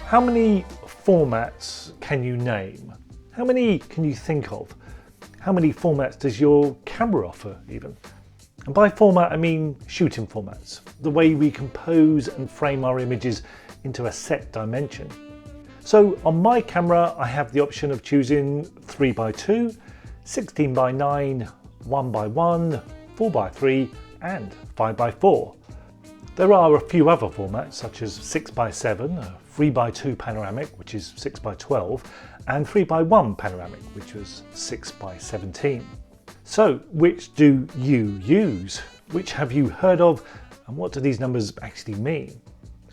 How many formats can you name? How many can you think of? How many formats does your camera offer even? And by format I mean shooting formats, the way we compose and frame our images into a set dimension. So on my camera I have the option of choosing 3x2, 16x9, 1x1, 4x3 and 5x4. There are a few other formats such as 6x7, 3x2 panoramic which is 6x12 and 3x1 panoramic which was 6x17. So which do you use? Which have you heard of and what do these numbers actually mean?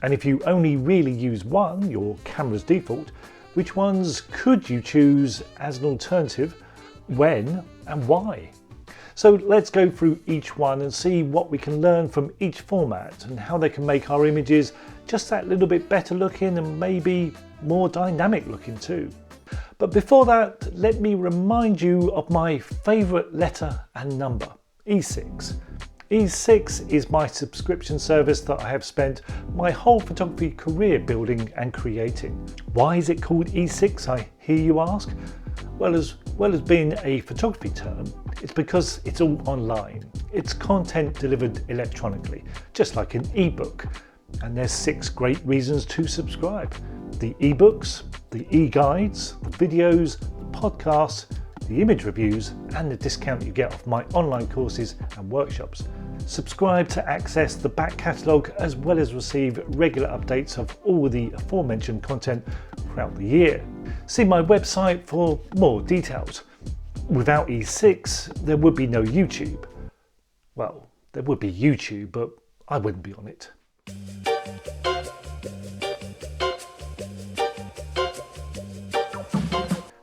And if you only really use one, your camera's default, which ones could you choose as an alternative, when and why? So let's go through each one and see what we can learn from each format and how they can make our images just that little bit better looking and maybe more dynamic looking too. But before that, let me remind you of my favourite letter and number, E6. E6 is my subscription service that I have spent my whole photography career building and creating. Why is it called E6, I hear you ask? Well as being a photography term, it's because it's all online. It's content delivered electronically, just like an ebook. And there's 6 great reasons to subscribe. The ebooks, the e-guides, the videos, the podcasts, the image reviews and the discount you get off my online courses and workshops. Subscribe to access the back catalogue as well as receive regular updates of all the aforementioned content throughout the year. See my website for more details. Without E6 there would be no YouTube. Well, there would be YouTube, but I wouldn't be on it.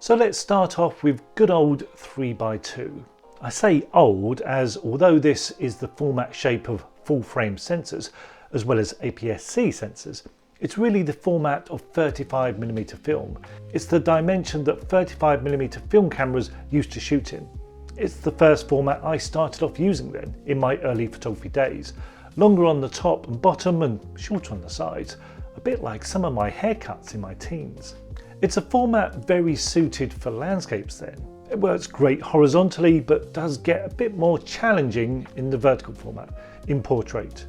So let's start off with good old 3x2. I say old as although this is the format shape of full frame sensors as well as APS-C sensors, it's really the format of 35mm film. It's the dimension that 35mm film cameras used to shoot in. It's the first format I started off using then in my early photography days. Longer on the top and bottom and shorter on the sides, a bit like some of my haircuts in my teens. It's a format very suited for landscapes then. It works great horizontally but does get a bit more challenging in the vertical format, in portrait.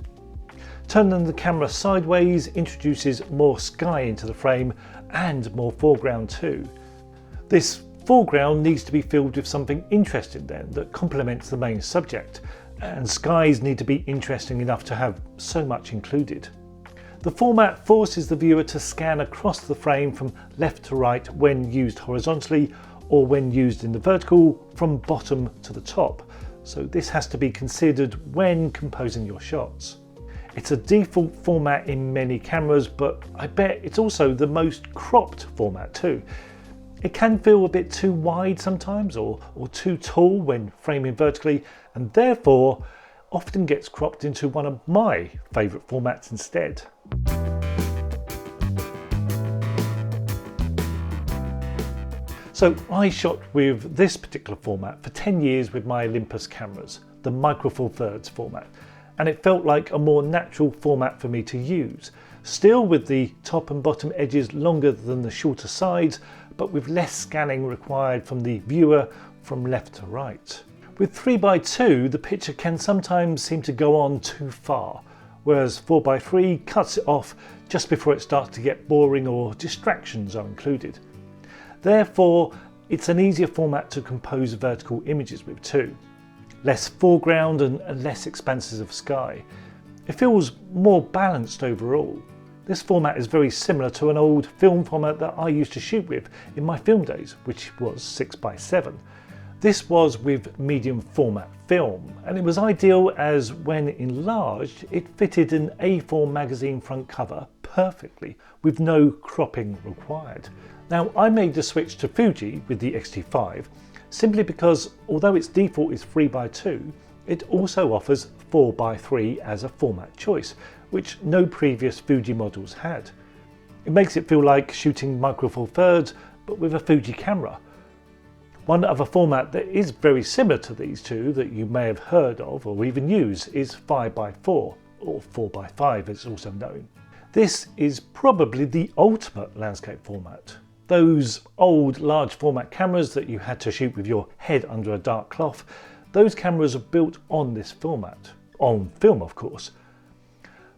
Turning the camera sideways introduces more sky into the frame and more foreground too. This foreground needs to be filled with something interesting then that complements the main subject, and skies need to be interesting enough to have so much included. The format forces the viewer to scan across the frame from left to right when used horizontally or when used in the vertical from bottom to the top, so this has to be considered when composing your shots. It's a default format in many cameras, but I bet it's also the most cropped format too. It can feel a bit too wide sometimes or too tall when framing vertically, and therefore often gets cropped into one of my favourite formats instead. So I shot with this particular format for 10 years with my Olympus cameras, the Micro Four Thirds format, and it felt like a more natural format for me to use, still with the top and bottom edges longer than the shorter sides, but with less scanning required from the viewer from left to right. With 3x2 the picture can sometimes seem to go on too far, whereas 4x3 cuts it off just before it starts to get boring or distractions are included. Therefore, it's an easier format to compose vertical images with too. Less foreground and less expanses of sky. It feels more balanced overall. This format is very similar to an old film format that I used to shoot with in my film days, which was 6x7. This was with medium format film, and it was ideal as when enlarged it fitted an A4 magazine front cover perfectly with no cropping required. Now I made the switch to Fuji with the X-T5 simply because although its default is 3x2, it also offers 4x3 as a format choice, which no previous Fuji models had. It makes it feel like shooting Micro Four Thirds but with a Fuji camera. One other format that is very similar to these two that you may have heard of or even use is 5x4 or 4x5 as it's also known. This is probably the ultimate landscape format. Those old large format cameras that you had to shoot with your head under a dark cloth, those cameras are built on this format, on film of course.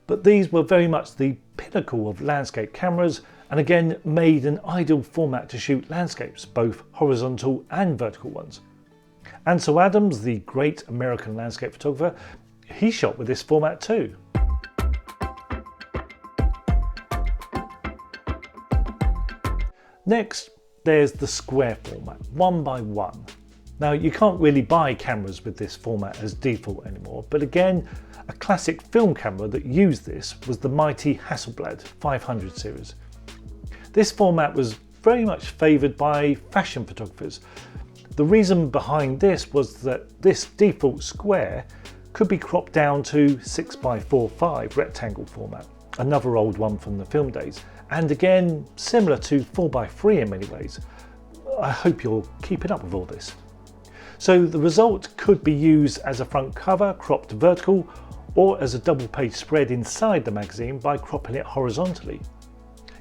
But these were very much the pinnacle of landscape cameras, and again made an ideal format to shoot landscapes, both horizontal and vertical ones. Ansel Adams, the great American landscape photographer, he shot with this format too. Next, there's the square format, 1x1. Now, you can't really buy cameras with this format as default anymore, but again, a classic film camera that used this was the mighty Hasselblad 500 series. This format was very much favoured by fashion photographers. The reason behind this was that this default square could be cropped down to 6x45 rectangle format, another old one from the film days, and again similar to 4x3 in many ways. I hope you're keeping up with all this. So the result could be used as a front cover cropped vertical, or as a double page spread inside the magazine by cropping it horizontally.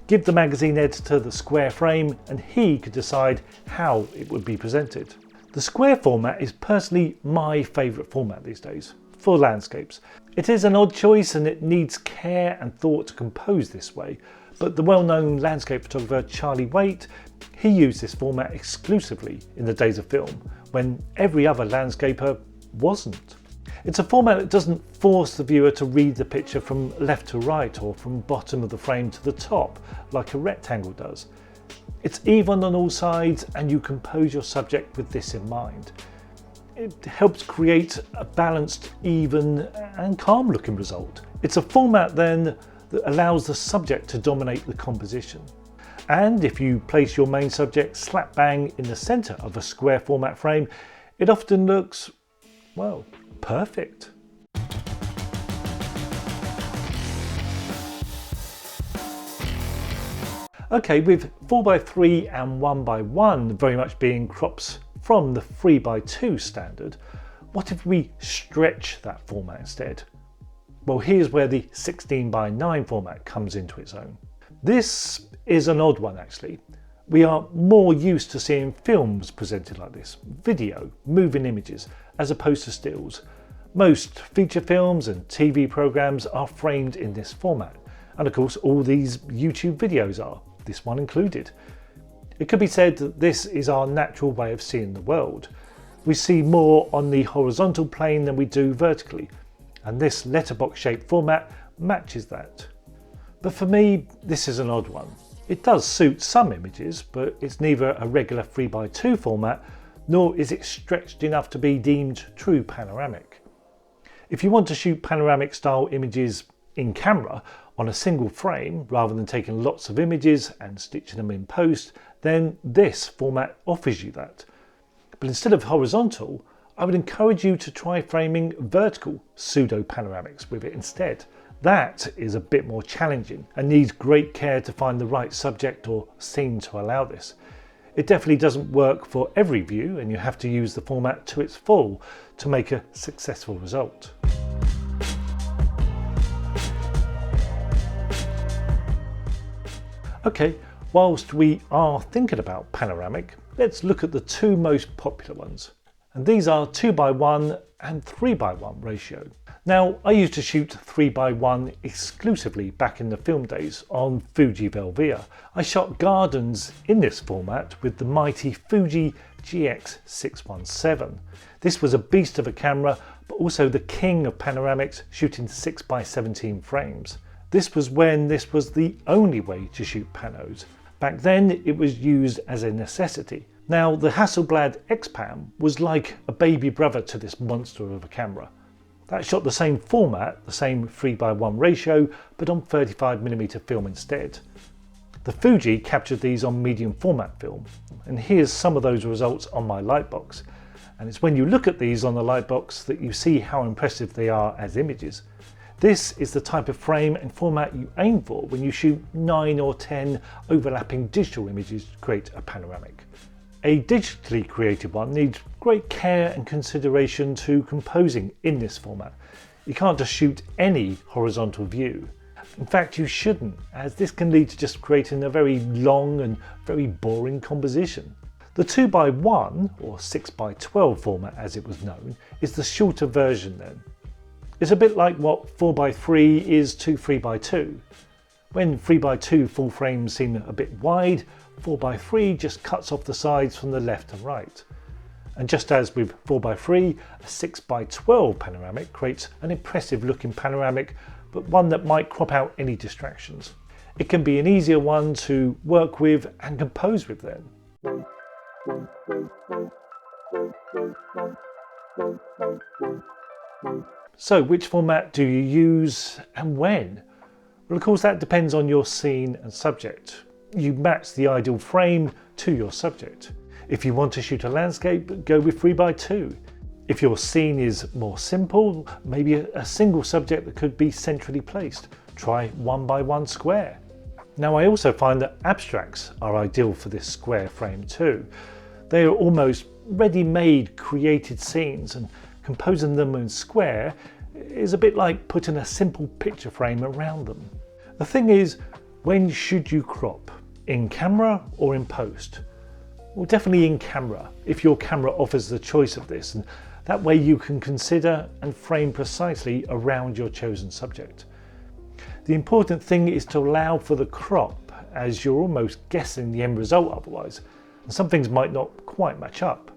Give the magazine editor the square frame and he could decide how it would be presented. The square format is personally my favourite format these days for landscapes. It is an odd choice and it needs care and thought to compose this way, but the well-known landscape photographer Charlie Waite, he used this format exclusively in the days of film when every other landscaper wasn't. It's a format that doesn't force the viewer to read the picture from left to right or from bottom of the frame to the top like a rectangle does. It's even on all sides and you compose your subject with this in mind. It helps create a balanced, even and calm looking result. It's a format then that allows the subject to dominate the composition. And if you place your main subject slap bang in the centre of a square format frame, it often looks, well, perfect. Okay, with 4x3 and 1x1 very much being crops from the 3x2 standard, what if we stretch that format instead? Well, here's where the 16x9 format comes into its own. This is an odd one actually. We are more used to seeing films presented like this, video, moving images, as opposed to stills. Most feature films and TV programs are framed in this format, and of course all these YouTube videos are, this one included. It could be said that this is our natural way of seeing the world. We see more on the horizontal plane than we do vertically, and this letterbox shaped format matches that. But for me, this is an odd one. It does suit some images, but it's neither a regular 3x2 format, nor is it stretched enough to be deemed true panoramic. If you want to shoot panoramic style images in camera on a single frame, rather than taking lots of images and stitching them in post, then this format offers you that. But instead of horizontal, I would encourage you to try framing vertical pseudo panoramics with it instead. That is a bit more challenging and needs great care to find the right subject or scene to allow this. It definitely doesn't work for every view and you have to use the format to its full to make a successful result. Okay, whilst we are thinking about panoramic, let's look at the two most popular ones. And these are 2x1 and 3x1 ratio. Now, I used to shoot 3x1 exclusively back in the film days on Fuji Velvia. I shot gardens in this format with the mighty Fuji GX617. This was a beast of a camera, but also the king of panoramics, shooting 6x17 frames. This was when this was the only way to shoot panos. Back then, it was used as a necessity. Now, the Hasselblad XPAN was like a baby brother to this monster of a camera. That shot the same format, the same 3x1 ratio, but on 35mm film instead. The Fuji captured these on medium format film, and here's some of those results on my Lightbox. And it's when you look at these on the Lightbox that you see how impressive they are as images. This is the type of frame and format you aim for when you shoot 9 or 10 overlapping digital images to create a panoramic. A digitally created one needs great care and consideration to composing in this format. You can't just shoot any horizontal view. In fact, you shouldn't, as this can lead to just creating a very long and very boring composition. The 2x1 or 6x12 format, as it was known, is the shorter version then. It's a bit like what 4x3 is to 3x2. When 3x2 full frames seem a bit wide, 4x3 just cuts off the sides from the left and right. And just as with 4x3, a 6x12 panoramic creates an impressive looking panoramic, but one that might crop out any distractions. It can be an easier one to work with and compose with then. So which format do you use and when? Well, of course that depends on your scene and subject. You match the ideal frame to your subject. If you want to shoot a landscape, go with 3x2. If your scene is more simple, maybe a single subject that could be centrally placed, try 1x1 square. Now I also find that abstracts are ideal for this square frame too. They are almost ready-made created scenes, and composing them in square is a bit like putting a simple picture frame around them. The thing is, when should you crop? In camera or in post? Well, definitely in camera, if your camera offers the choice of this, and that way you can consider and frame precisely around your chosen subject. The important thing is to allow for the crop, as you're almost guessing the end result otherwise, and some things might not quite match up.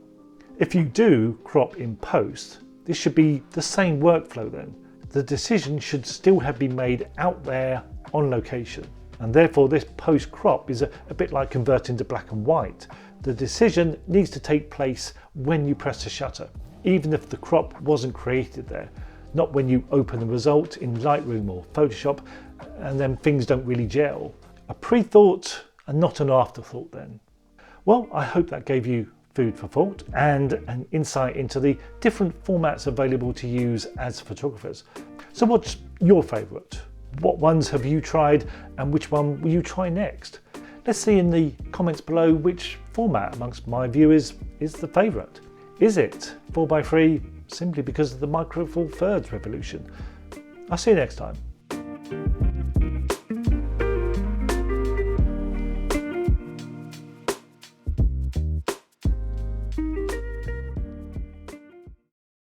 If you do crop in post, this should be the same workflow then. The decision should still have been made out there on location, and therefore this post crop is a bit like converting to black and white. The decision needs to take place when you press the shutter, even if the crop wasn't created there, not when you open the result in Lightroom or Photoshop and then things don't really gel. A pre-thought and not an afterthought then. Well, I hope that gave you food for thought and an insight into the different formats available to use as photographers. So what's your favourite? What ones have you tried and which one will you try next? Let's see in the comments below which format amongst my viewers is the favourite. Is it 4x3 simply because of the Micro Four Thirds revolution? I'll see you next time.